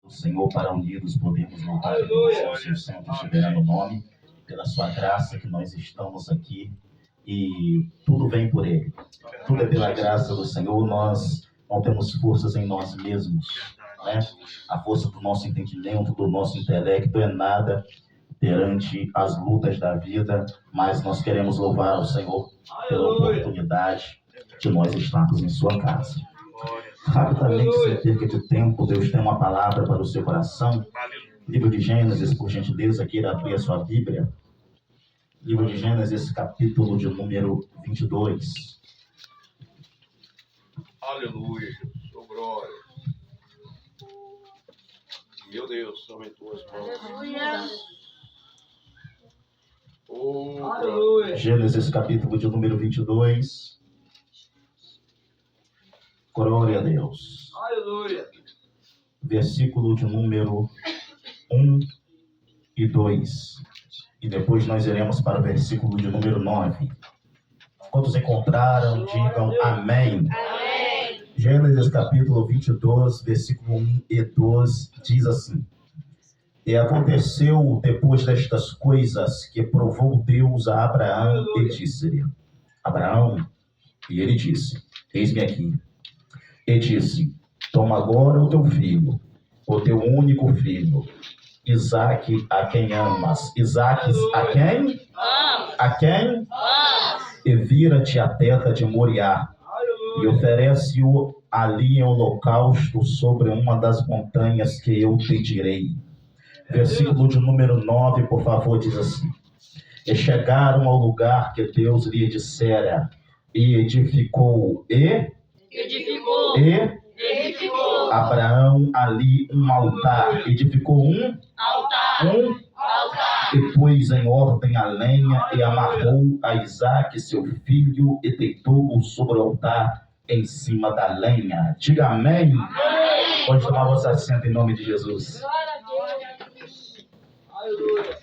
O Senhor, para unidos podemos louvar a Deus, ao seu santo e soberano nome, pela sua graça que nós estamos aqui, e tudo vem por Ele. Tudo é pela graça do Senhor. Nós não temos forças em nós mesmos, né? A força do nosso entendimento, do nosso intelecto é nada perante as lutas da vida, mas nós queremos louvar ao Senhor pela oportunidade de nós estarmos em sua casa. Rapidamente, sem perca de tempo, Deus tem uma palavra para o seu coração. Livro de Gênesis, por gentileza, queira abrir a sua Bíblia. Livro de Gênesis, capítulo de número 22. Aleluia, Jesus, glória. Meu Deus, são em tuas mãos. Aleluia. Gênesis, capítulo de número 22. Glória a Deus. Aleluia. Versículo de número 1 e 2. E depois nós iremos para o versículo de número 9. Quantos encontraram, digam amém. Amém. Gênesis capítulo 22, versículo 1 e 2 diz assim: E aconteceu depois destas coisas que provou Deus a Abraão e disse-lhe: Abraão, e ele disse: Eis-me aqui. E disse: Toma agora o teu filho, o teu único filho, Isaque, a quem amas. Isaque, a quem? A quem? E vira-te a terra de Moriá, e oferece-o ali em holocausto sobre uma das montanhas que eu te direi. Versículo de número 9, por favor, diz assim: E chegaram ao lugar que Deus lhe dissera, e edificou Abraão ali um altar. Edificou um altar. E pôs em ordem a lenha e amarrou a Isaque, seu filho, e deitou-o sobre o altar em cima da lenha. Diga amém. Pode tomar vosso assento em nome de Jesus. Aleluia.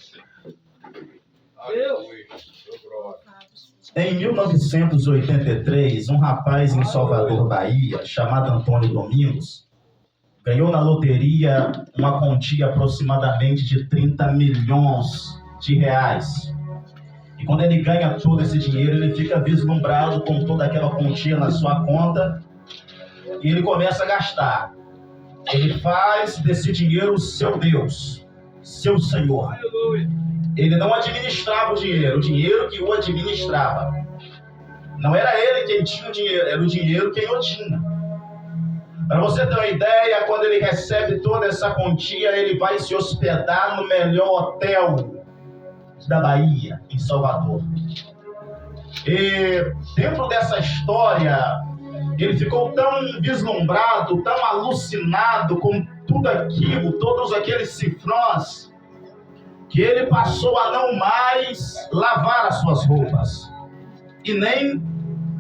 Em 1983, um rapaz em Salvador, Bahia, chamado Antônio Domingos, ganhou na loteria uma quantia aproximadamente de 30 milhões de reais. E quando ele ganha todo esse dinheiro, ele fica vislumbrado com toda aquela quantia na sua conta e ele começa a gastar. Ele faz desse dinheiro seu Deus, seu Senhor. Ele não administrava o dinheiro que o administrava. Não era ele quem tinha o dinheiro, era o dinheiro quem o tinha. Para você ter uma ideia, quando ele recebe toda essa quantia, ele vai se hospedar no melhor hotel da Bahia, em Salvador. E dentro dessa história, ele ficou tão vislumbrado, tão alucinado com tudo aquilo, todos aqueles cifrões, que ele passou a não mais lavar as suas roupas e nem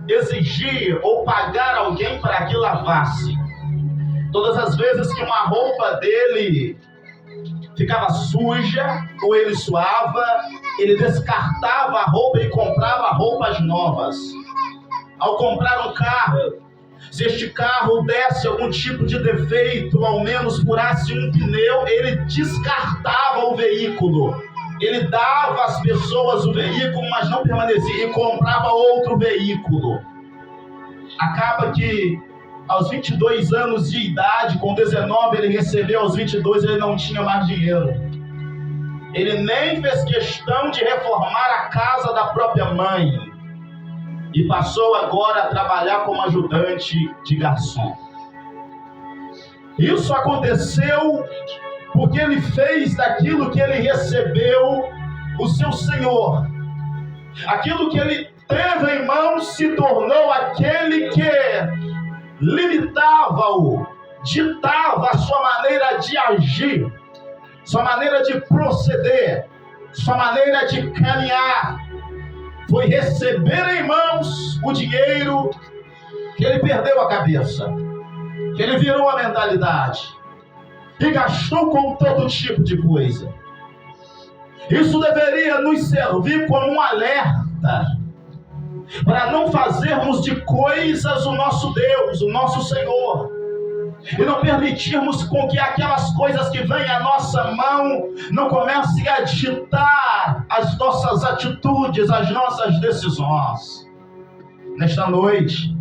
exigir ou pagar alguém para que lavasse. Todas as vezes que uma roupa dele ficava suja ou ele suava, ele descartava a roupa e comprava roupas novas. Ao comprar um carro, se este carro desse algum tipo de defeito, ao menos furasse um pneu, ele descartava o veículo. Ele dava às pessoas o veículo, mas não permanecia, e comprava outro veículo. Acaba que aos 22 anos de idade, com 19 ele recebeu, aos 22 ele não tinha mais dinheiro. Ele nem fez questão de reformar a casa da própria mãe. E passou agora a trabalhar como ajudante de garçom. Isso aconteceu porque ele fez daquilo que ele recebeu o seu Senhor. Aquilo que ele teve em mãos se tornou aquele que limitava-o, ditava a sua maneira de agir, sua maneira de proceder, sua maneira de caminhar. Foi receber em mãos o dinheiro que ele perdeu a cabeça, que ele virou a mentalidade e gastou com todo tipo de coisa. Isso deveria nos servir como um alerta para não fazermos de coisas o nosso Deus, o nosso Senhor. e não permitirmos com que aquelas coisas que vêm à nossa mão não comecem a ditar as nossas atitudes, as nossas decisões. Nesta noite,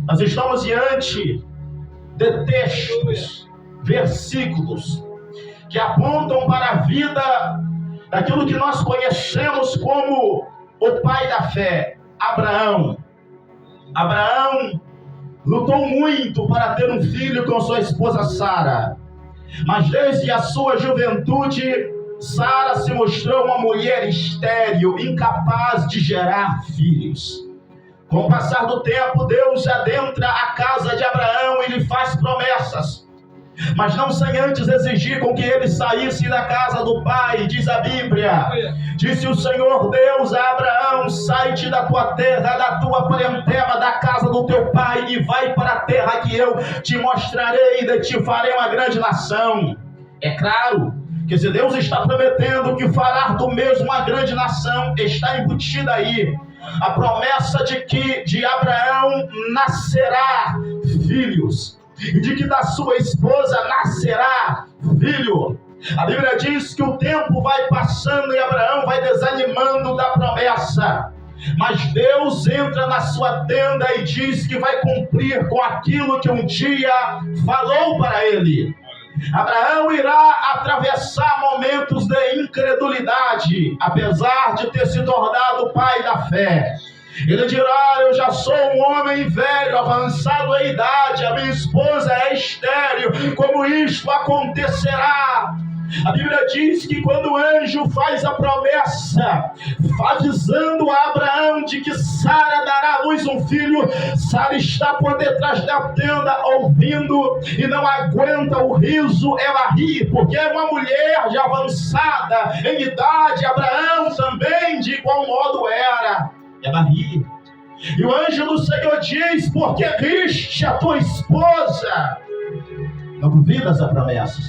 nós estamos diante de textos, versículos, que apontam para a vida daquilo que nós conhecemos como o pai da fé, Abraão. Abraão lutou muito para ter um filho com sua esposa Sara, mas desde a sua juventude, Sara se mostrou uma mulher estéril, incapaz de gerar filhos. Com o passar do tempo, Deus adentra a casa de Abraão e lhe faz promessas, mas não sem antes exigir com que ele saísse da casa do pai. Diz a Bíblia: disse o Senhor Deus a Abraão: sai-te da tua terra, da tua parentela, da casa do teu pai, e vai para a terra que eu te mostrarei, e de ti farei uma grande nação. É claro que se Deus está prometendo que fará do mesmo uma grande nação, está embutida aí a promessa de que de Abraão nascerá filhos, e de que da sua esposa nascerá filho. A Bíblia diz que o tempo vai passando e Abraão vai desanimando da promessa, mas Deus entra na sua tenda e diz que vai cumprir com aquilo que um dia falou para ele. Abraão irá atravessar momentos de incredulidade, apesar de ter se tornado pai da fé. Ele dirá: eu já sou um homem velho, avançado em idade, a minha esposa é estéril, como isto acontecerá? A Bíblia diz que quando o anjo faz a promessa, avisando a Abraão de que Sara dará à luz um filho, Sara está por detrás da tenda ouvindo e não aguenta o riso, ela ri, porque é uma mulher já avançada em idade. Abraão também de igual modo era. Ela ri. E o anjo do Senhor diz: porque riste a tua esposa? Não duvidas a promessas,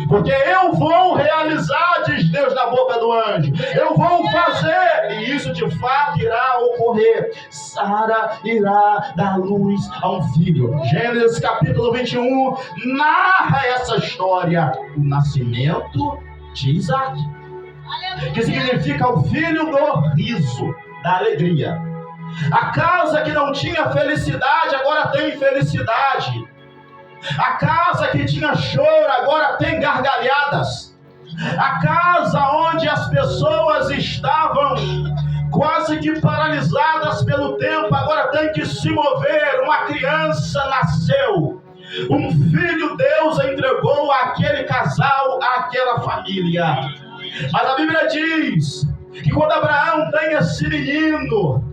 porque eu vou realizar, diz Deus na boca do anjo. Eu vou fazer, e isso de fato irá ocorrer. Sara irá dar luz a um filho. Gênesis capítulo 21 narra essa história, o nascimento de Isaac, que significa o filho do riso, da alegria. A casa que não tinha felicidade agora tem felicidade. A casa que tinha choro agora tem gargalhadas. A casa onde as pessoas estavam quase que paralisadas pelo tempo agora tem que se mover. Uma criança nasceu. Um filho Deus entregou àquele casal, àquela família. Mas a Bíblia diz que quando Abraão tem esse menino,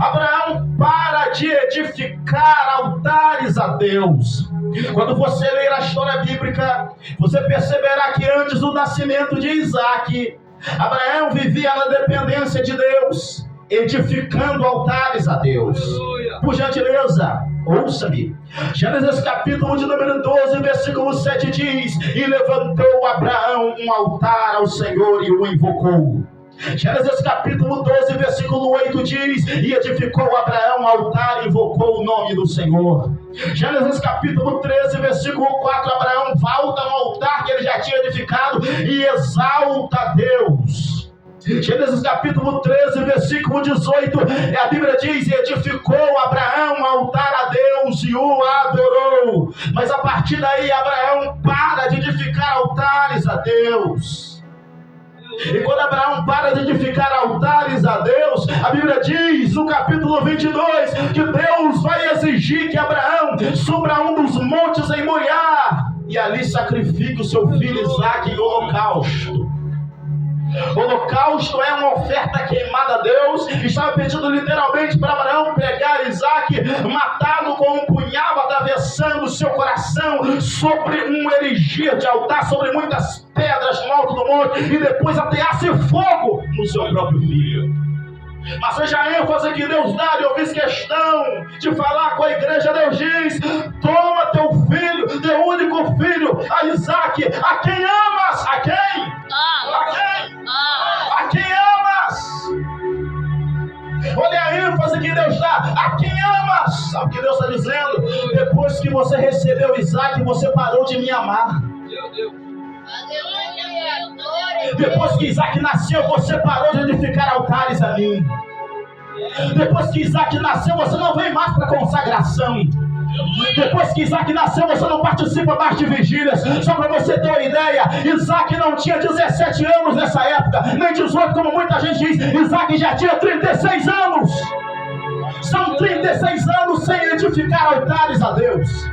Abraão para de edificar altares a Deus. Quando você ler a história bíblica, você perceberá que antes do nascimento de Isaac, Abraão vivia na dependência de Deus, edificando altares a Deus. Por gentileza, ouça-me. Gênesis capítulo de número 12, versículo 7 diz: e levantou Abraão um altar ao Senhor e o invocou. Gênesis capítulo 12, versículo 8 diz: e edificou Abraão um altar e invocou o nome do Senhor. Gênesis capítulo 13, versículo 4, Abraão volta ao altar que ele já tinha edificado e exalta a Deus. Gênesis capítulo 13, versículo 18, a Bíblia diz: e edificou Abraão um altar a Deus e o adorou. Mas a partir daí Abraão para de edificar altares a Deus. E quando Abraão para de edificar altares a Deus, a Bíblia diz no capítulo 22 que Deus vai exigir que Abraão suba a um dos montes em Moriá e ali sacrifique o seu filho Isaque em holocausto. Holocausto é uma oferta queimada a Deus. Estava pedindo literalmente para Abraão pegar Isaque, matá-lo com um punhal, atravessando seu coração sobre um erigir de altar, sobre muitas pedras no alto do monte, e depois ateasse fogo no seu próprio filho. Mas veja a ênfase que Deus dá, e eu fiz questão de falar com a igreja. Deus diz: toma teu filho, teu único filho, a Isaque, a quem amas. A quem? A quem? A quem amas? Olha a ênfase que Deus dá: a quem amas. Sabe o que Deus está dizendo? Depois Depois que você recebeu Isaac, você parou de me amar. Depois que Isaac nasceu, você parou de edificar altares a mim. Depois que Isaac nasceu, você não vem mais para consagração. Depois que Isaac nasceu, você não participa mais de vigílias. Só para você ter uma ideia, Isaac não tinha 17 anos nessa época, nem 18, como muita gente diz. Isaac já tinha 36 anos. São 36 anos sem edificar altares a Deus.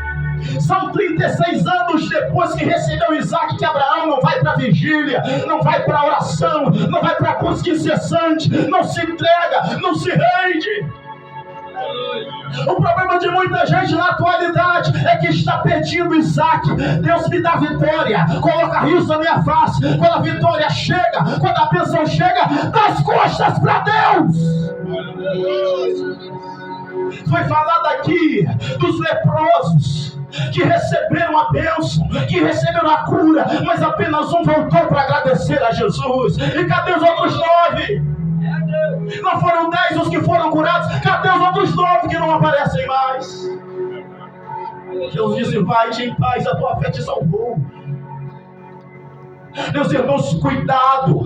São 36 anos depois que recebeu Isaac que Abraão não vai para a vigília, não vai para a oração, não vai para a busca incessante, não se entrega, não se rende. O problema de muita gente na atualidade é que está pedindo Isaac. Deus me dá vitória, coloca rios na minha face. Quando a vitória chega, quando a bênção chega, dá as costas para Deus. Foi falado aqui dos leprosos que receberam a bênção, que receberam a cura, mas apenas um voltou para agradecer a Jesus. E cadê os outros 9? Não foram 10 os que foram curados? Cadê os outros 9 que não aparecem mais? Deus disse: vai-te em paz, a tua fé te salvou. Meus irmãos, cuidado,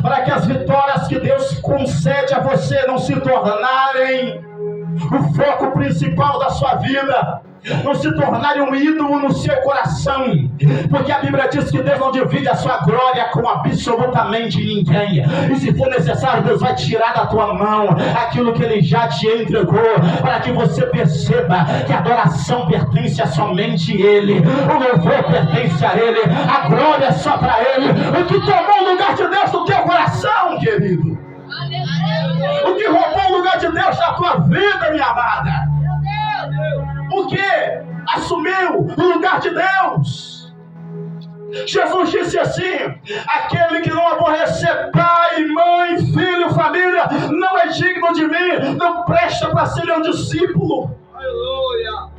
para que as vitórias que Deus concede a você não se tornarem o foco principal da sua vida, não se tornarem um ídolo no seu coração, porque a Bíblia diz que Deus não divide a sua glória com absolutamente ninguém, e se for necessário, Deus vai tirar da tua mão aquilo que Ele já te entregou, para que você perceba que a adoração pertence a somente Ele, o louvor pertence a Ele, a glória é só para Ele. O que tomou o lugar de Deus no teu coração, querido? O que roubou o lugar de Deus na tua vida, minha amada? O que assumiu o lugar de Deus? Jesus disse assim: aquele que não aborrecer pai, mãe, filho, família, não é digno de mim, não presta para ser meu discípulo. Aleluia.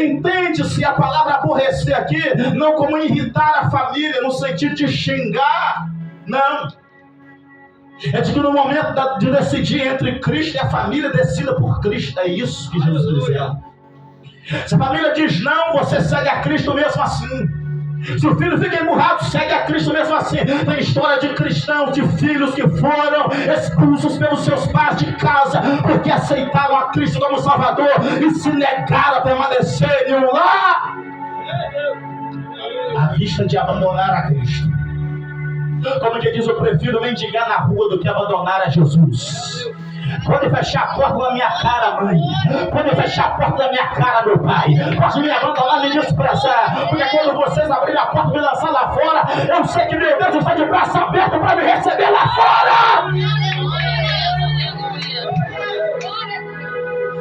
Entende-se a palavra aborrecer aqui não como irritar a família no sentido de xingar, não. É de que no momento de decidir entre Cristo e a família, decida por Cristo. É isso que Jesus está dizendo. Se a família diz não, você segue a Cristo mesmo assim. Se o filho fica emburrado, segue a Cristo mesmo assim. Tem história de cristãos, de filhos que foram expulsos pelos seus pais de casa porque aceitaram a Cristo como Salvador e se negaram a permanecer em um lar à vista de abandonar a Cristo. Como que diz, eu prefiro mendigar na rua do que abandonar a Jesus. Pode fechar a porta na minha cara, mãe. Pode fechar a porta na minha cara, meu pai. Pode me abandonar, me desprezar. Porque quando vocês abrirem a porta e me lançar lá fora, eu sei que meu Deus está de braço aberto para me receber lá fora.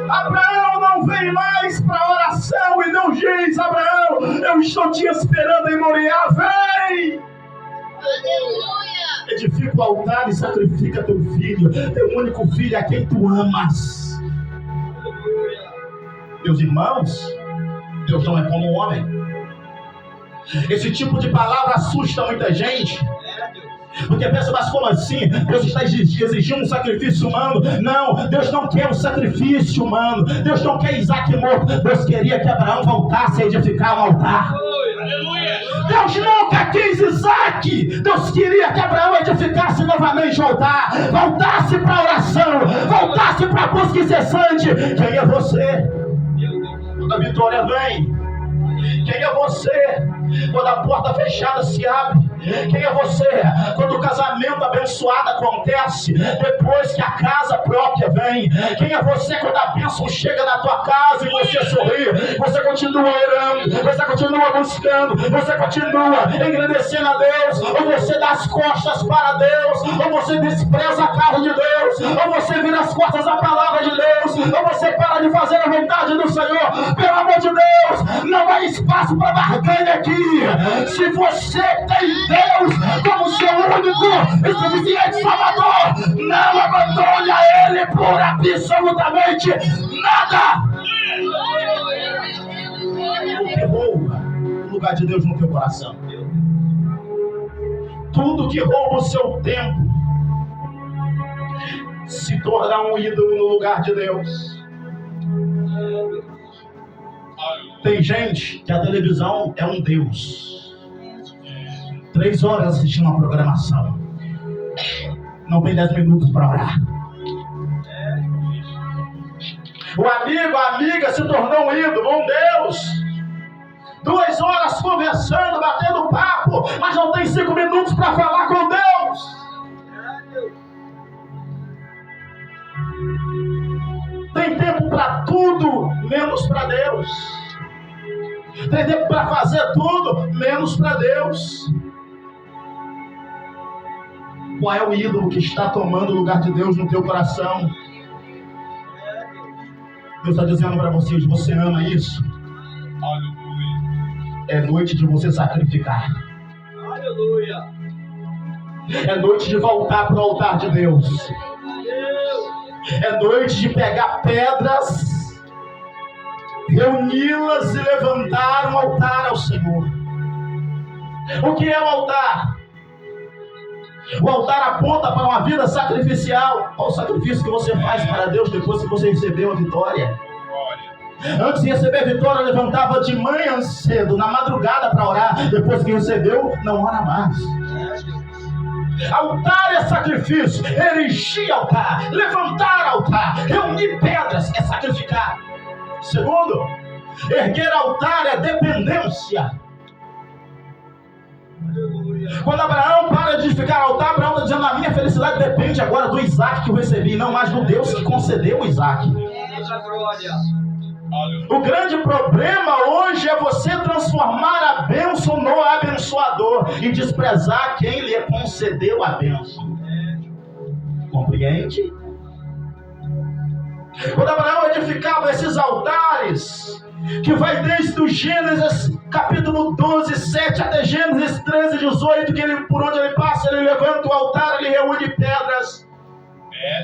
Abraão não vem mais para a oração e não diz: Abraão, eu estou te esperando em Moriá, vem. Aleluia. Edifica o altar e sacrifica teu filho, teu único filho a quem tu amas. Meus irmãos, Deus não é como um homem. Esse tipo de palavra assusta muita gente, porque pensa: mas como assim? Deus está exigindo um sacrifício humano? Não, Deus não quer um sacrifício humano. Deus não quer Isaac morto. Deus queria que Abraão voltasse a edificar um altar. Deus nunca quis Isaac. Deus queria que Abraão edificasse novamente o altar, voltasse para a oração, voltasse para a busca incessante. Quem é você quando a vitória vem? Quem é você quando a porta fechada se abre? Quem é você quando o casamento abençoado acontece depois que a casa própria vem? Quem é você quando a bênção chega na tua casa e você sorri? Você continua orando, você continua buscando, você continua engrandecendo a Deus? Ou você dá as costas para Deus? Ou você despreza a casa de Deus? Ou você vira as costas à palavra de Deus? Ou você para de fazer a vontade do Senhor? Pelo amor de Deus, não há espaço para barganha aqui. Se você tem Deus como seu único e suficiente Salvador, não abandone a Ele por absolutamente nada. O que rouba o lugar de Deus no teu coração? Tudo que rouba o seu tempo se torna um ídolo no lugar de Deus. Tem gente que a televisão é um Deus. 3 horas assistindo uma programação. Não tem 10 minutos para orar. O amigo, a amiga se tornou um ídolo, um Deus. 2 horas conversando, batendo papo, mas não tem 5 minutos para falar com Deus. Tem tempo para tudo, menos para Deus. Tem tempo para fazer tudo, menos para Deus. Qual é o ídolo que está tomando o lugar de Deus no teu coração? Deus está dizendo para vocês: você ama isso? É noite de você sacrificar. Aleluia. É noite de voltar para o altar de Deus. É noite de pegar pedras, reuni-las e levantar um altar ao Senhor. O que é o altar? O altar aponta para uma vida sacrificial. Qual o sacrifício que você faz para Deus depois que você recebeu a vitória? Antes de receber a vitória, levantava de manhã cedo, na madrugada, para orar. Depois que recebeu, não ora mais. Altar é sacrifício, erigir altar, levantar altar, reunir pedras é sacrificar. Segundo, erguer altar é dependência. Quando Abraão para de edificar altar, Abraão está dizendo: a minha felicidade depende agora do Isaac que eu recebi, não mais do Deus que concedeu o Isaac. O grande problema hoje é você transformar a bênção no abençoador e desprezar quem lhe concedeu a bênção. Compreende? Quando Abraão edificava esses altares, que vai desde o Gênesis capítulo 12, 7 até Gênesis 13, 18, que ele, por onde ele passa, ele levanta o altar, ele reúne pedras.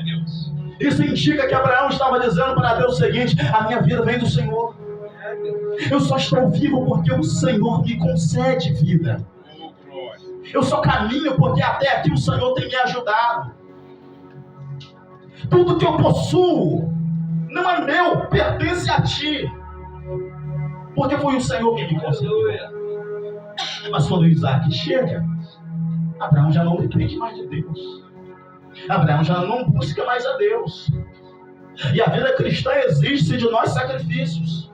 Deus. Isso indica que Abraão estava dizendo para Deus o seguinte: a minha vida vem do Senhor. Eu só estou vivo porque o Senhor me concede vida. Eu só caminho porque até aqui o Senhor tem me ajudado. Tudo que eu possuo não é meu, pertence a ti, porque foi o Senhor que me concedeu. Mas quando Isaac chega, Abraão já não depende mais de Deus. Abraão já não busca mais a Deus. E a vida cristã exige de nós sacrifícios.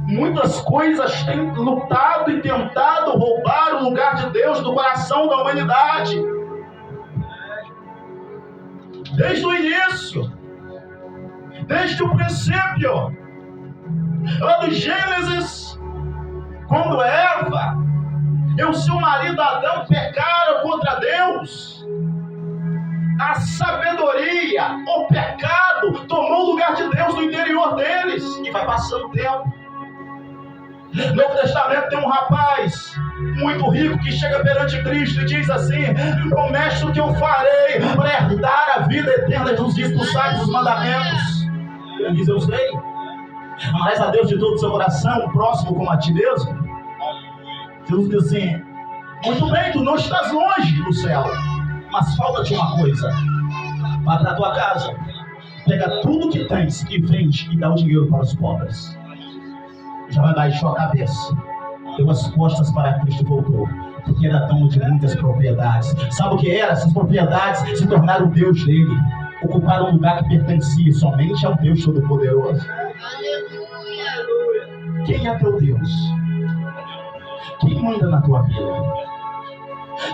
Muitas coisas têm lutado e tentado roubar o lugar de Deus do coração da humanidade. Desde o início, desde o princípio, lá do Gênesis, quando Eva e o seu marido Adão pecaram contra Deus, a sabedoria, o pecado tomou o lugar de Deus no interior deles. E vai passando o tempo. No Novo Testamento tem um rapaz muito rico que chega perante Cristo e diz assim: o mestre, o que eu farei para herdar a vida eterna? Jesus diz: tu sabes os mandamentos. Ele diz: eu sei. Amarás a Deus de todo o seu coração, o próximo como a ti mesmo. Jesus diz assim: muito bem, tu não estás longe do céu, mas falta-te uma coisa. Vá para a tua casa, pega tudo que tens e vende e dá o dinheiro para os pobres. Já vai baixar a cabeça, deu as costas para Cristo e voltou, porque era dono de muitas propriedades. Sabe o que era? Essas propriedades se tornaram o Deus dele, ocuparam um lugar que pertencia somente ao Deus Todo-Poderoso. Aleluia. Quem é teu Deus? Quem manda na tua vida?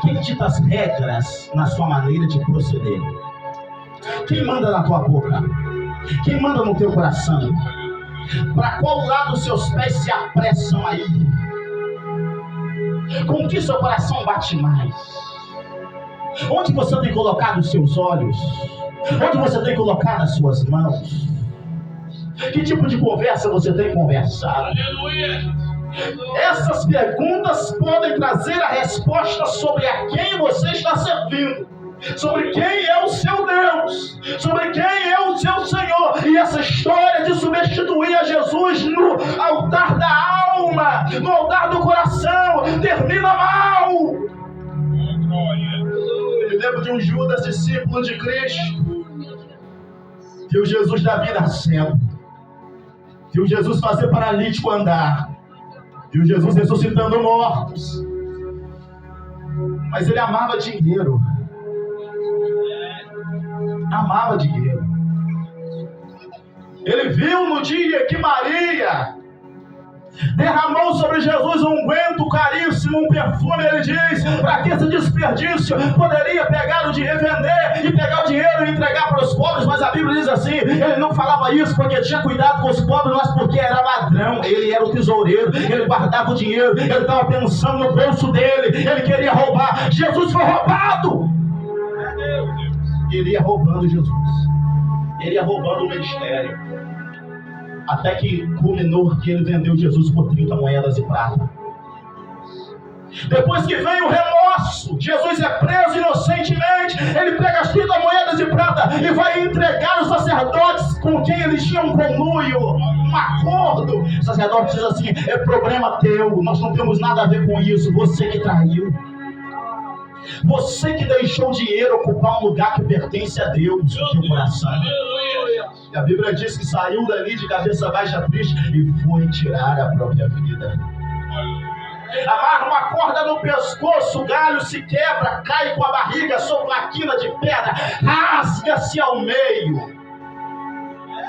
Quem dita as regras na sua maneira de proceder? Quem manda na tua boca? Quem manda no teu coração? Para qual lado os seus pés se apressam a ir? Com que seu coração bate mais? Onde você tem colocado os seus olhos? Onde você tem colocado as suas mãos? Que tipo de conversa você tem conversado? Aleluia! Essas perguntas podem trazer a resposta sobre a quem você está servindo, sobre quem é o seu Deus, sobre quem é o seu Senhor. E essa história de substituir a Jesus no altar da alma, no altar do coração, termina mal. Eu me lembro de um Judas, discípulo de Cristo, viu Jesus da vida nascendo. Viu Jesus fazer paralítico andar. Viu Jesus ressuscitando mortos. Mas ele amava dinheiro. Amava dinheiro. Ele viu no dia que Maria derramou sobre Jesus um unguento caríssimo, um perfume. Ele diz: para que esse desperdício? Poderia pegar o dinheiro, vender e pegar o dinheiro e entregar para os pobres. Mas a Bíblia diz assim: ele não falava isso porque tinha cuidado com os pobres, mas porque era ladrão. Ele era o tesoureiro, ele guardava o dinheiro, ele estava pensando no bolso dele, ele queria roubar. Jesus foi roubado. Ele ia roubando Jesus, ele ia roubando o ministério, até que culminou que ele vendeu Jesus por 30 moedas de prata. Depois que vem o remorso, Jesus é preso inocentemente. Ele pega as 30 moedas de prata e vai entregar os sacerdotes com quem eles tinham um conluio, um acordo. O sacerdote diz assim: é problema teu, nós não temos nada a ver com isso. Você que traiu, você que deixou o dinheiro ocupar um lugar que pertence a Deus no teu coração. E a Bíblia diz que saiu dali de cabeça baixa, triste, e foi tirar a própria vida. Amarra uma corda no pescoço, o galho se quebra, cai com a barriga sobre uma quina de pedra, rasga-se ao meio,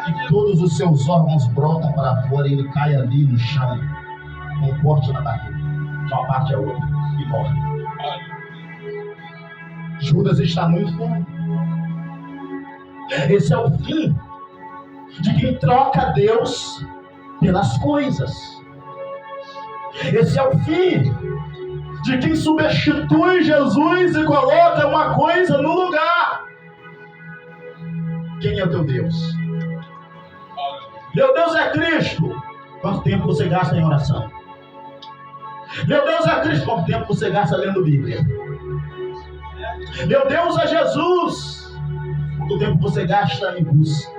e todos os seus órgãos brotam para fora, e ele cai ali no chão, com um corte na barriga, de uma parte a outra, e morre. Judas está no inferno. Esse é o fim de quem troca Deus pelas coisas. Esse é o fim de quem substitui Jesus e coloca uma coisa no lugar. Quem é o teu Deus? Meu Deus é Cristo. Quanto tempo você gasta em oração? Meu Deus é Cristo. Quanto tempo você gasta lendo Bíblia? Meu Deus é Jesus. Quanto tempo você gasta em busca?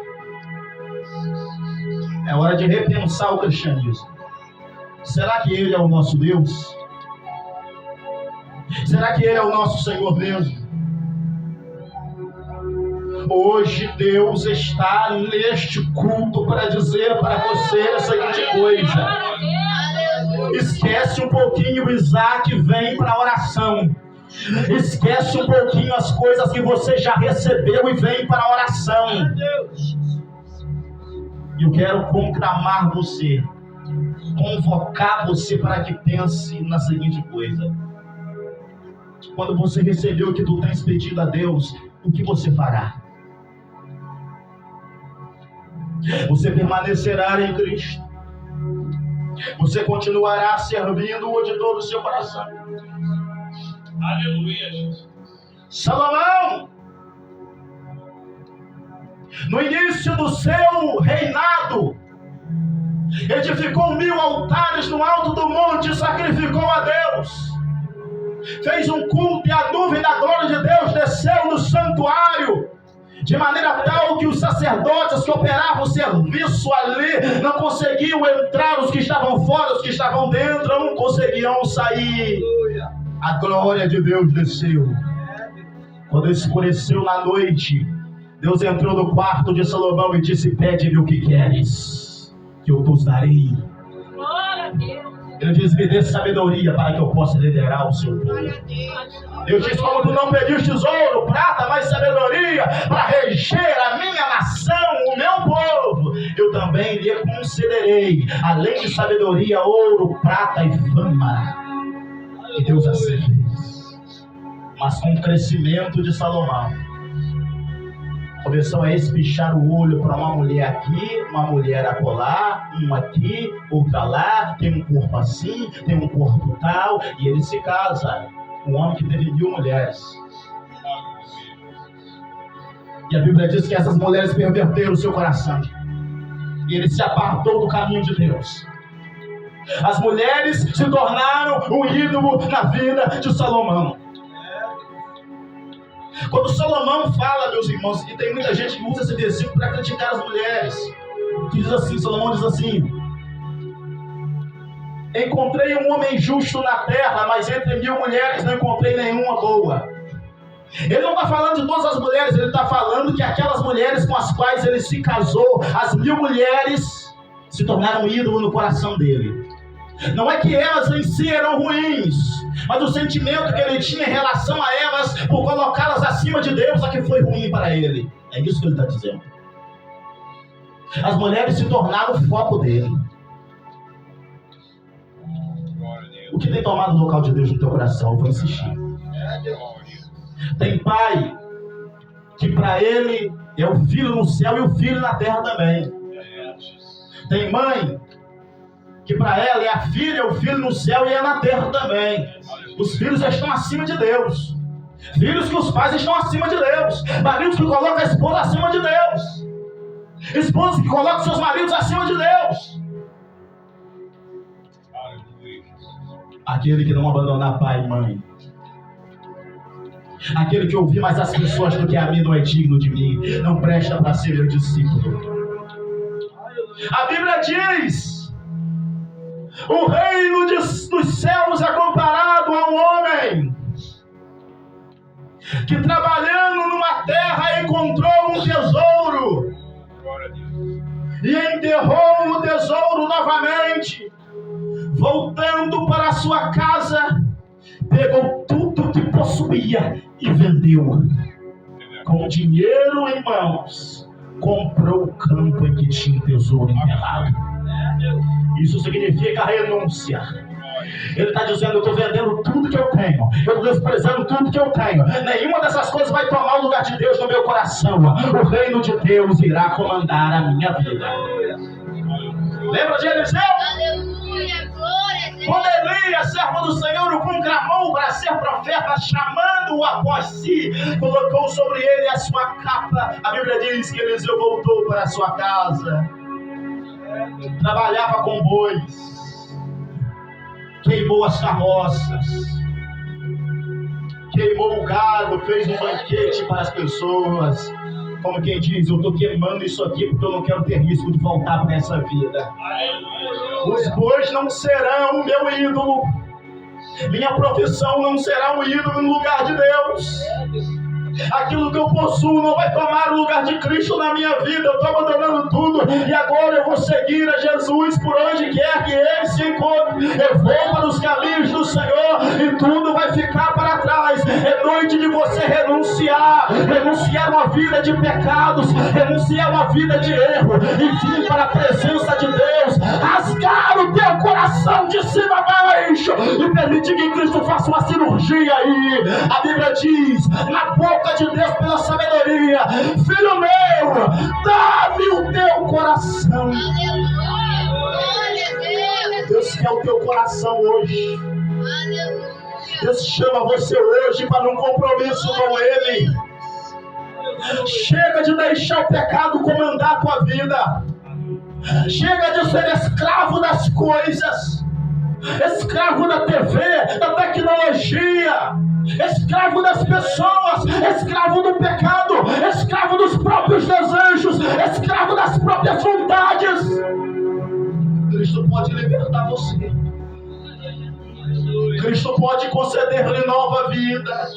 É hora de repensar o cristianismo. Será que Ele é o nosso Deus? Será que Ele é o nosso Senhor mesmo? Hoje Deus está neste culto para dizer para você a seguinte coisa: esquece um pouquinho o Isaac, vem para a oração. Esquece um pouquinho as coisas que você já recebeu e vem para a oração. E eu quero conclamar você, convocar você para que pense na seguinte coisa: quando você recebeu o que tu tens pedido a Deus, o que você fará? Você permanecerá em Cristo? Você continuará servindo-o de todo o seu coração? Aleluia, Jesus. Salomão, no início do seu reinado, edificou 1000 altares no alto do monte e sacrificou a Deus. Fez um culto e a nuvem da glória de Deus desceu no santuário, de maneira tal que os sacerdotes que operavam o serviço ali não conseguiam entrar, os que estavam fora, os que estavam dentro não conseguiam sair. A glória de Deus desceu. Quando escureceu na noite, Deus entrou no quarto de Salomão e disse: pede-me o que queres, que eu te darei. Ele diz: me dê sabedoria para que eu possa liderar o seu povo. Deus diz: como tu não pediste ouro, prata, mas sabedoria para reger a minha nação, o meu povo, eu também lhe concederei, além de sabedoria, ouro, prata e fama. E Deus assim fez. Mas com o crescimento de Salomão, começou a espichar o olho para uma mulher aqui, uma mulher acolá, uma aqui, outra lá, tem um corpo assim, tem um corpo tal, e ele se casa com um homem que teve 1000 mulheres. E a Bíblia diz que essas mulheres perverteram o seu coração, e ele se apartou do caminho de Deus. As mulheres se tornaram um ídolo na vida de Salomão. Quando Salomão fala, meus irmãos, e tem muita gente que usa esse versículo para criticar as mulheres, que diz assim, Salomão diz assim: encontrei um homem justo na terra, mas entre 1000 mulheres não encontrei nenhuma boa. Ele não está falando de todas as mulheres, ele está falando que aquelas mulheres com as quais ele se casou, as 1000 mulheres, se tornaram ídolo no coração dele. Não é que elas em si eram ruins, mas o sentimento que ele tinha em relação a elas, por colocá-las acima de Deus, é que foi ruim para ele. É isso que ele está dizendo. As mulheres se tornaram o foco dele. O que tem tomado o local de Deus no teu coração? Eu vou insistir. Tem pai que para ele é o filho no céu e o filho na terra também. Tem mãe que para ela é a filha, o filho no céu e é na terra também. Os filhos já estão acima de Deus. Filhos que os pais estão acima de Deus. Maridos que colocam a esposa acima de Deus. Esposas que colocam seus maridos acima de Deus. Aquele que não abandonar pai e mãe. Aquele que ouvir mais as pessoas do que a mim não é digno de mim. Não presta para ser meu discípulo. A Bíblia diz: o reino dos céus é comparado a um homem que trabalhando numa terra encontrou um tesouro e enterrou o tesouro novamente. Voltando para a sua casa, pegou tudo que possuía e vendeu. Com dinheiro em mãos, comprou o campo em que tinha o tesouro enterrado. Isso significa renúncia. Ele está dizendo: eu estou vendendo tudo que eu tenho, eu estou desprezando tudo que eu tenho. Nenhuma dessas coisas vai tomar o lugar de Deus no meu coração. O reino de Deus irá comandar a minha vida. Lembra de Eliseu? Aleluia, glória a Deus. Quando Elias, servo do Senhor, o conclamou para ser profeta, chamando-o após si, colocou sobre ele a sua capa. A Bíblia diz que Eliseu voltou para a sua casa. Trabalhava com bois, queimou as carroças, queimou o gado, fez um banquete para as pessoas. Como quem diz: eu estou queimando isso aqui porque eu não quero ter risco de voltar para essa vida. Os bois não serão o meu ídolo. Minha profissão não será um ídolo no lugar de Deus. Aquilo que eu possuo não vai tomar o lugar de Cristo na minha vida. Eu estou abandonando tudo e agora eu vou seguir a Jesus por onde quer que Ele se encontre. Eu vou para os caminhos do Senhor e tudo vai ficar para trás. É noite de você renunciar uma vida de pecados, renunciar uma vida de erro e vir para a presença de Deus, rasgar o teu coração de cima a baixo e permitir que Cristo faça uma cirurgia aí. A Bíblia diz, na boca de Deus, pela sabedoria: filho meu, dá-me o teu coração. Aleluia, glória a Deus. Deus quer o teu coração hoje. Aleluia. Deus chama você hoje para um compromisso com Ele. Chega de deixar o pecado comandar a tua vida. Chega de ser escravo das coisas, escravo da TV, da tecnologia, escravo das pessoas, escravo do pecado, escravo dos próprios desejos, escravo das próprias vontades. Cristo pode libertar você. Cristo pode conceder-lhe nova vida.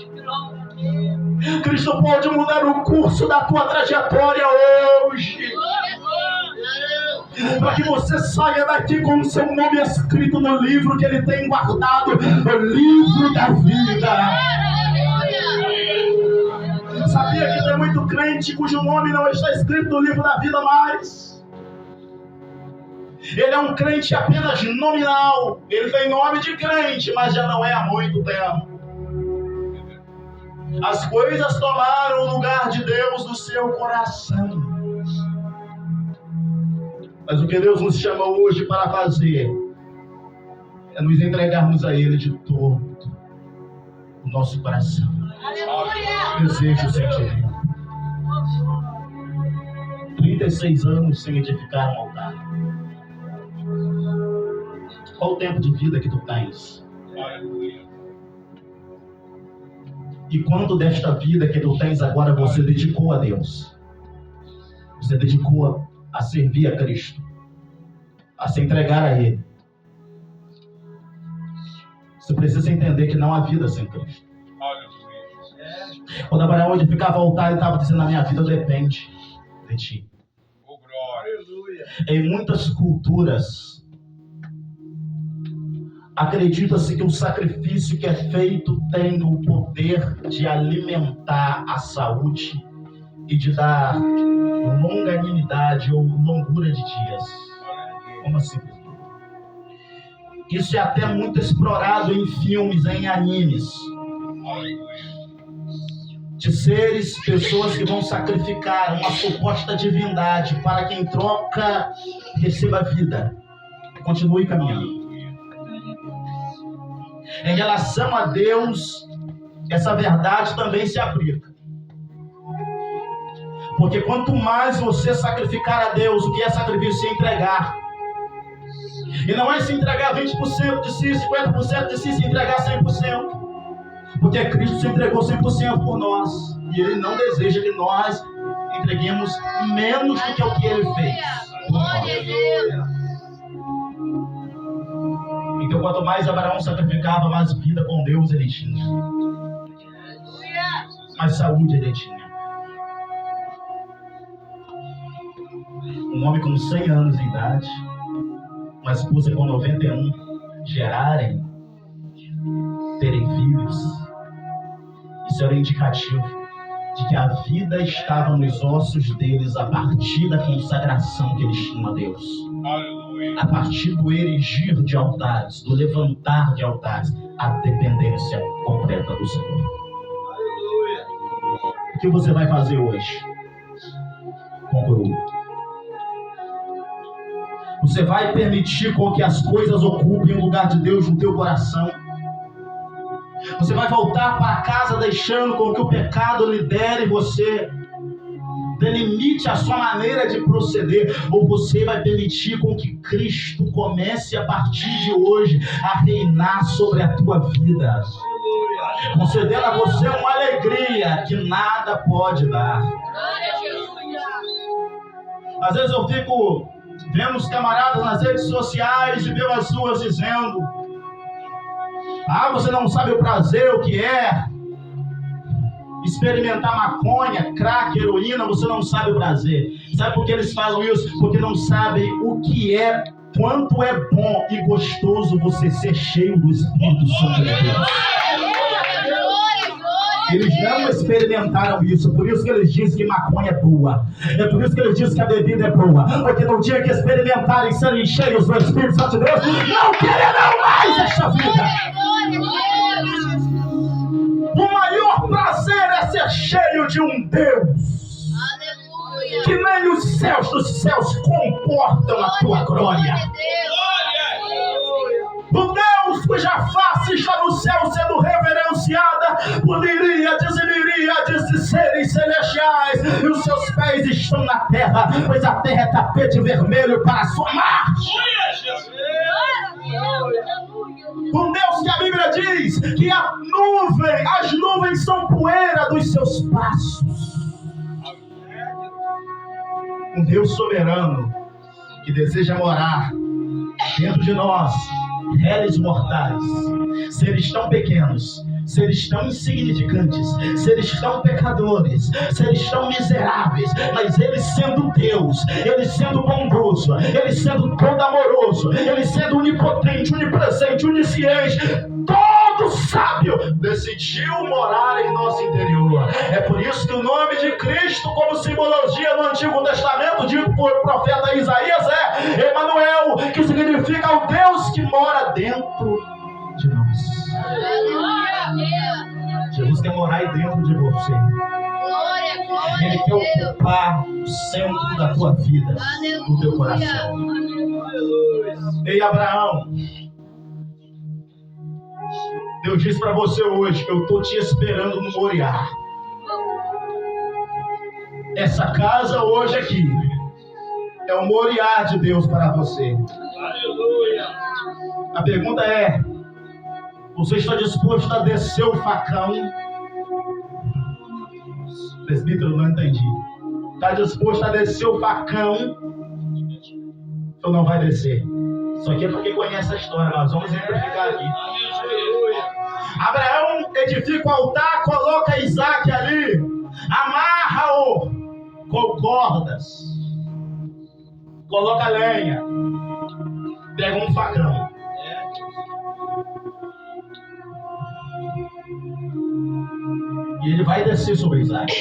Cristo pode mudar o curso da tua trajetória hoje, para que você saia daqui com o seu nome escrito no livro que Ele tem guardado, o livro da vida. Sabia que tem muito crente cujo nome não está escrito no livro da vida mais? Ele é um crente apenas nominal. Ele tem nome de crente, mas já não é há muito tempo. As coisas tomaram o lugar de Deus no seu coração. Mas o que Deus nos chama hoje para fazer é nos entregarmos a Ele de todo o nosso coração. Aleluia. Desejo sentir. 36 anos sem edificar um altar. Qual o tempo de vida que tu tens? E quanto desta vida que tu tens agora você dedicou a Deus? Você dedicou a servir a Cristo, a se entregar a Ele. Você precisa entender que não há vida sem Cristo. Quando Abraão edificava o altar, ele estava dizendo: a minha vida depende de ti. Em muitas culturas, acredita-se que o sacrifício que é feito tem o poder de alimentar a saúde e de dar longanimidade ou longura de dias. Como assim? Isso é até muito explorado em filmes, em animes. De seres, pessoas que vão sacrificar uma suposta divindade para que em troca receba vida. Continue caminhando. Em relação a Deus, essa verdade também se aplica. Porque quanto mais você sacrificar a Deus, o que é sacrifício? Se entregar. E não é se entregar 20% de si, 50% de si, se entregar 100%. Porque Cristo se entregou 100% por nós. E Ele não deseja que nós entreguemos menos do que o que Ele fez. Glória a Deus. Então, quanto mais Abraão sacrificava, mais vida com Deus ele tinha. Mais saúde ele tinha. Um homem com 100 anos de idade, uma esposa com 91, gerarem, terem filhos. Isso era indicativo de que a vida estava nos ossos deles a partir da consagração que eles tinham a Deus. A partir do erigir de altares, do levantar de altares, a dependência completa do Senhor. O que você vai fazer hoje? Concluo. Você vai permitir com que as coisas ocupem o lugar de Deus no teu coração? Você vai voltar para casa deixando com que o pecado lidere você, delimite a sua maneira de proceder, ou você vai permitir com que Cristo comece a partir de hoje a reinar sobre a tua vida, concedendo a você uma alegria que nada pode dar. Às vezes eu fico vendo os camaradas nas redes sociais e vejo as suas dizendo: ah, você não sabe o prazer, o que é experimentar maconha, crack, heroína, você não sabe o prazer. Sabe por que eles falam isso? Porque não sabem o que é, quanto é bom e gostoso você ser cheio do Espírito Santo de Deus. Eles não experimentaram isso, por isso que eles dizem que maconha é boa. É por isso que eles dizem que a bebida é boa. Porque no dia que experimentarem serem cheios do Espírito Santo de Deus, não quererão mais esta vida. O maior prazer é ser cheio de um Deus. Aleluia. Que nem os céus dos céus comportam a tua glória. O Deus cuja face está no céu sendo reverenciada por miríades e miríades de seres celestiais, e os seus pés estão na terra, pois a terra é tapete vermelho para a sua marcha. Um Deus que a Bíblia diz que as nuvens são poeira dos seus passos. Um Deus soberano que deseja morar dentro de nós, réis mortais, seres tão pequenos, seres tão insignificantes, seres tão pecadores, seres tão miseráveis, mas Ele sendo Deus, Ele sendo bondoso, Ele sendo todo amoroso, Ele sendo onipotente, onipresente, onisciente, todo sábio, decidiu morar em nosso interior. É por isso que o nome de Cristo, como simbologia no Antigo Testamento, dito por profeta Isaías, é Emanuel, que significa o Deus que mora dentro de nós. Jesus quer morar aí dentro de você. Ele quer ocupar o centro da tua vida, do teu coração. Ei, Abraão, Deus diz para você hoje: eu estou te esperando no Moriá. Essa casa hoje aqui é o Moriá de Deus para você. A pergunta é: você está disposto a descer o facão? Presbítero, não entendi. Está disposto a descer o facão? Ou não vai descer? Isso aqui é para quem conhece a história. Nós vamos exemplificar aqui. Abraão edifica o altar, coloca Isaac ali, amarra-o com cordas. coloca a lenha, pega um facão. E ele vai descer sobre Isaac.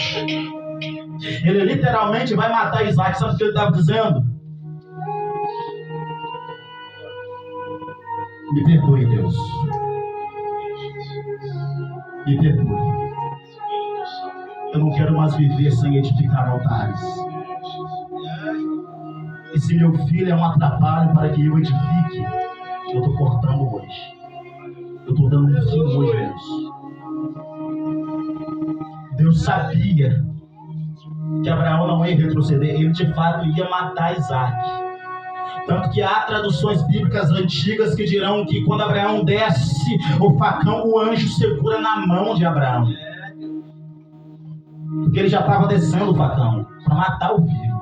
Ele literalmente vai matar Isaac. Sabe o que ele estava dizendo? Me perdoe, Deus. Me perdoe. Eu não quero mais viver sem edificar altares. E se meu filho é um atrapalho para que eu edifique, eu estou cortando hoje. Eu estou dando um fim hoje, Deus. Deus sabia que Abraão não ia retroceder. Ele de fato ia matar Isaac. Tanto que há traduções bíblicas antigas que dirão que quando Abraão desce o facão, o anjo segura na mão de Abraão. Porque ele já estava descendo o facão para matar o filho.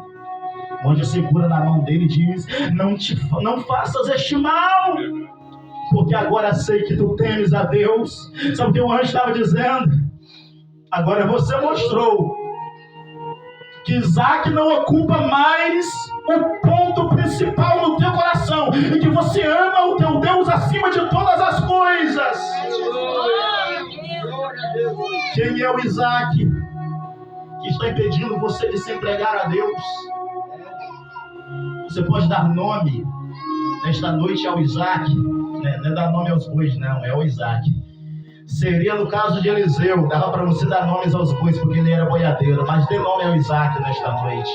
O anjo segura na mão dele e diz: não faças este mal, porque agora sei que tu temes a Deus. Sabe o que o anjo estava dizendo? Agora você mostrou que Isaac não ocupa mais o ponto principal no teu coração, e que você ama o teu Deus acima de todas as coisas. Quem é o Isaac que está impedindo você de se entregar a Deus? Você pode dar nome nesta noite ao Isaac, né? Não é dar nome aos bois, não, é ao Isaac. Seria no caso de Eliseu, dava para você dar nomes aos bois porque ele era boiadeiro, mas dê nome ao Isaac nesta noite.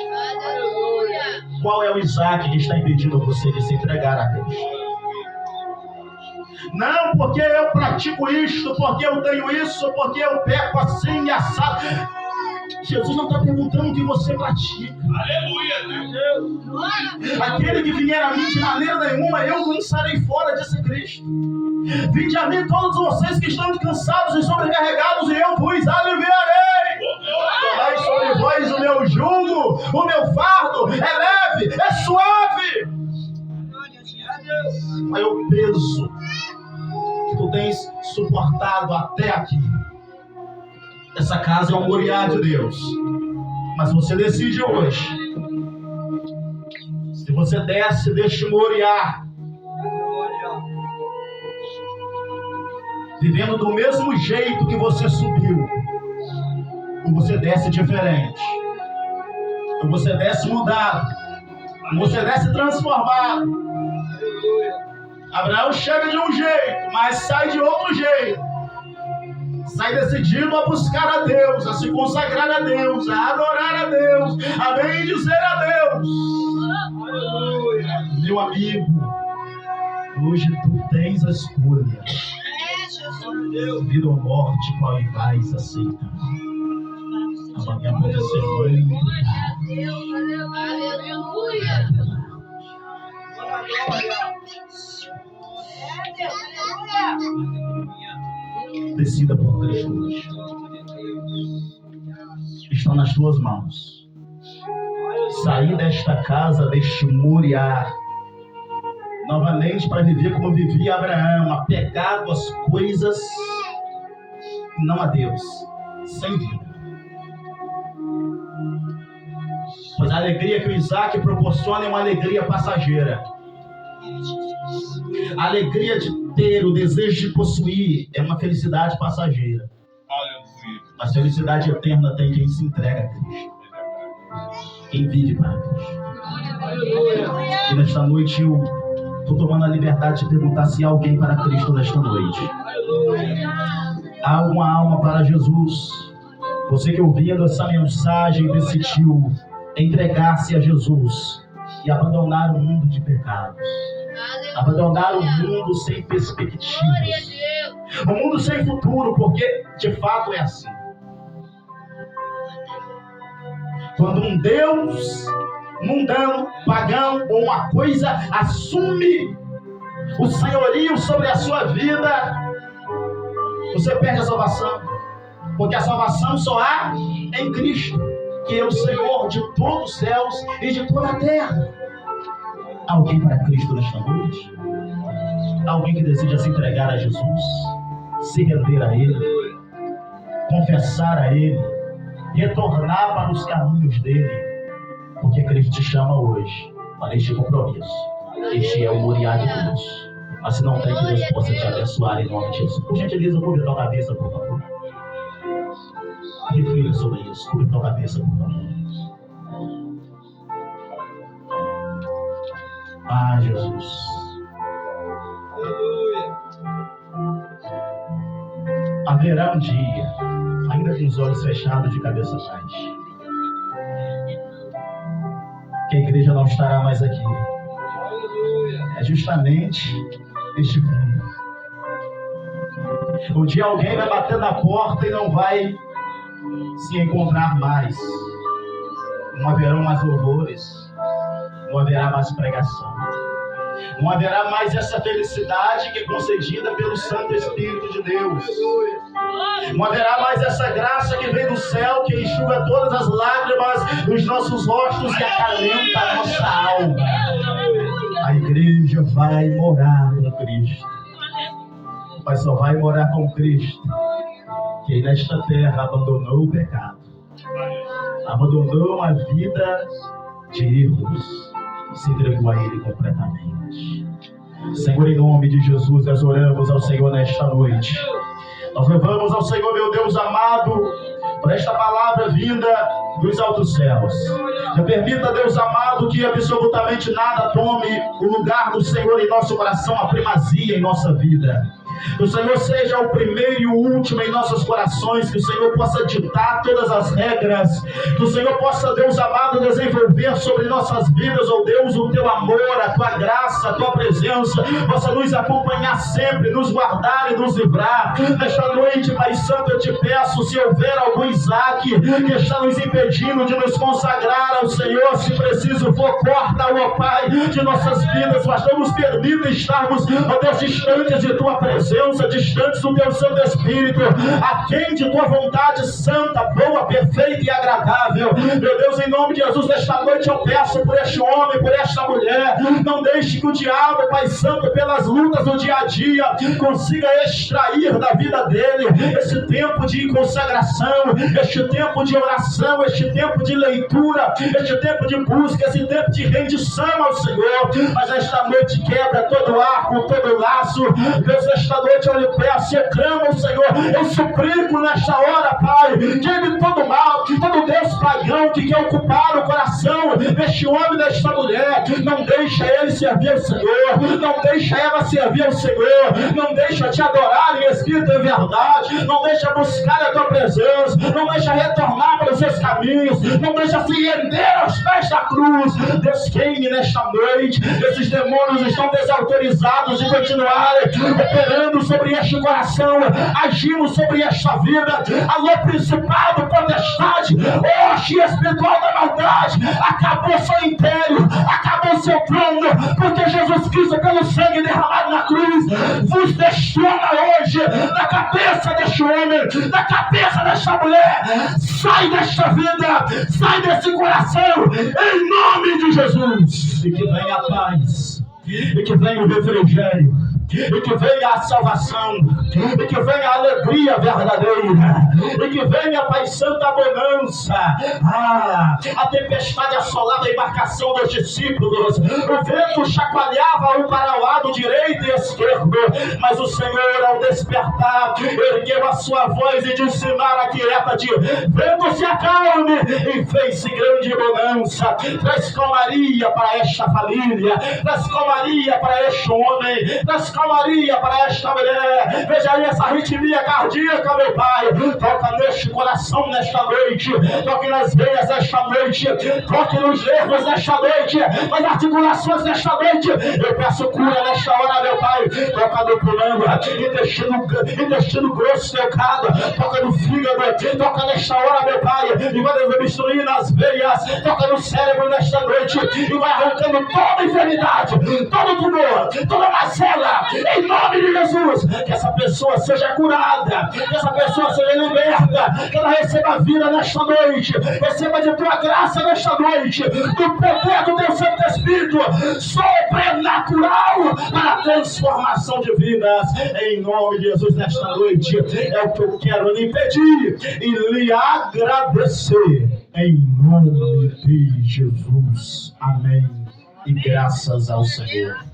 Aleluia. Qual é o Isaac que está impedindo você de se entregar a Deus? Não, porque eu pratico isto, porque eu tenho isso, porque eu peco assim e assado. Jesus não está perguntando o que você pratica. Aleluia, Deus. Aquele que vier a mim de maneira nenhuma, eu não lançarei fora, disse Cristo. Vinde a mim todos vocês que estão cansados e sobrecarregados, e eu vos aliviarei. Tomai sobre vós o meu jugo, o meu fardo é leve, é suave. Mas o peso que tu tens suportado até aqui. Essa casa é um moriá de Deus. Mas você decide hoje. Se você desce deste moriá, vivendo do mesmo jeito que você subiu, ou você desce diferente, ou você desce mudado, ou você desce transformado. Abraão chega de um jeito, mas sai de outro jeito. Sai decidido a buscar a Deus, a se consagrar a Deus, a adorar a Deus, a bendizer a Deus. Meu amigo, hoje tu tens a escolha. Vida ou morte, qual vais aceitar? Amanhã pode ser muito. Decida por Cristo hoje. Está nas tuas mãos. Sair desta casa, deste moriá, novamente para viver como vivia Abraão, apegado às coisas e não a Deus, sem vida. Pois a alegria que o Isaac proporciona é uma alegria passageira. A alegria de ter, o desejo de possuir é uma felicidade passageira. Mas felicidade eterna tem quem se entrega a Cristo, quem vive para Cristo. E nesta noite eu estou tomando a liberdade de perguntar se há alguém para Cristo nesta noite. Há uma alma para Jesus. Você que ouvindo essa mensagem decidiu entregar-se a Jesus e abandonar o mundo de pecados. Abandonar o mundo sem perspectivas. O mundo sem futuro, porque de fato é assim. Quando um Deus mundano, pagão ou uma coisa assume o senhorio sobre a sua vida, você perde a salvação. Porque a salvação só há em Cristo, que é o Senhor de todos os céus e de toda a terra. Alguém para Cristo nesta noite? Alguém que deseja se entregar a Jesus, se render a Ele, confessar a Ele, retornar para os caminhos dele, porque Cristo te chama hoje para este compromisso. Este é o Moriá de Deus. Mas se não tem, que Deus possa te abençoar em nome de Jesus. Por gentileza, cubra tua cabeça, por favor. Reflita sobre isso. Cubra tua cabeça, por favor. Ah, Jesus. Haverá um dia, ainda com os olhos fechados, de cabeça baixa, que a igreja não estará mais aqui. É justamente este mundo. Um dia alguém vai bater na porta e não vai se encontrar mais. Não haverão mais louvores. Não haverá mais pregação. Não haverá mais essa felicidade que é concedida pelo Santo Espírito de Deus. Não haverá mais essa graça que vem do céu, que enxuga todas as lágrimas dos nossos rostos e acalenta a nossa alma. A igreja vai morar com Cristo. Mas só vai morar com Cristo quem nesta terra abandonou o pecado, abandonou uma vida de erros e se entregou a Ele completamente. Senhor, em nome de Jesus, nós oramos ao Senhor nesta noite. Nós louvamos ao Senhor, meu Deus amado, por esta palavra vinda dos altos céus. Que permita, Deus amado, que absolutamente nada tome o lugar do Senhor em nosso coração, a primazia em nossa vida. Que o Senhor seja o primeiro e o último em nossos corações, que o Senhor possa ditar todas as regras, que o Senhor possa, Deus amado, desenvolver sobre nossas vidas, ó Deus, o teu amor, a tua graça, a tua presença, possa nos acompanhar sempre, nos guardar e nos livrar. Nesta noite, Pai Santo, eu te peço, se houver algum Isaac que está nos impedindo de nos consagrar ao Senhor, se preciso for, corta, ó Pai, de nossas vidas, mas não nos permita estarmos, ó Deus, distantes de tua presença, distantes do teu Santo Espírito, aquém de tua vontade santa, boa, perfeita e agradável. Meu Deus, em nome de Jesus, nesta noite eu peço por este homem, por esta mulher, não deixe que o diabo, Pai Santo, pelas lutas do dia a dia, consiga extrair da vida dele esse tempo de consagração, este tempo de oração, este tempo de leitura, este tempo de busca, esse tempo de rendição ao Senhor. Mas nesta noite quebra todo arco, todo laço. Deus, nesta noite eu lhe peço, eu clamo ao Senhor, eu suplico nesta hora, Pai, tire todo mal, todo Deus pagão que quer ocupar o coração deste homem e desta mulher. Não deixa ele servir ao Senhor, não deixa ela servir ao Senhor, não deixa te adorar em espírito e em verdade, não deixa buscar a tua presença, não deixa retornar para os seus caminhos, não deixa se render aos pés da cruz. Deus, queime nesta noite, esses demônios estão desautorizados de continuarem operando sobre este coração, agindo sobre esta vida. Alô, principado, potestade, hoje espiritual da maldade, acabou seu império, acabou seu trono, porque Jesus Cristo, pelo sangue derramado na cruz, vos destrona hoje da cabeça deste homem, da cabeça desta mulher. Sai desta vida, sai desse coração, em nome de Jesus. E que venha a paz, e que venha o refrigério, e que venha a salvação, e que venha a alegria verdadeira, e que venha, Pai Santo, a bonança. A tempestade assolava a embarcação dos discípulos, o vento chacoalhava um para o lado direito e esquerdo, mas o Senhor, ao despertar, ergueu a sua voz e disse: mar aquieta-te, vento se acalme, e fez-se grande bonança. Traz calmaria para esta família, traz calmaria para este homem, traz calmaria para esta mulher. Veja aí essa arritmia cardíaca, meu Pai. Toca neste coração nesta noite, toque nas veias nesta noite, toque nos nervos nesta noite, nas articulações nesta noite. Eu peço cura nesta hora, meu Pai. Toca no pulmão, intestino grosso, delgado, toca no fígado, toca nesta hora, meu Pai, e vai obstruir nas veias, toca no cérebro nesta noite, e vai arrancando toda enfermidade, todo tumor, toda macela, em nome de Jesus. Que essa pessoa seja curada, que essa pessoa seja liberta, que ela receba vida nesta noite, receba de tua graça nesta noite, do poder do teu Santo Espírito sobrenatural para a transformação de vidas, em nome de Jesus. Nesta noite é o que eu quero lhe pedir e lhe agradecer, em nome de Jesus. Amém. e graças ao Senhor.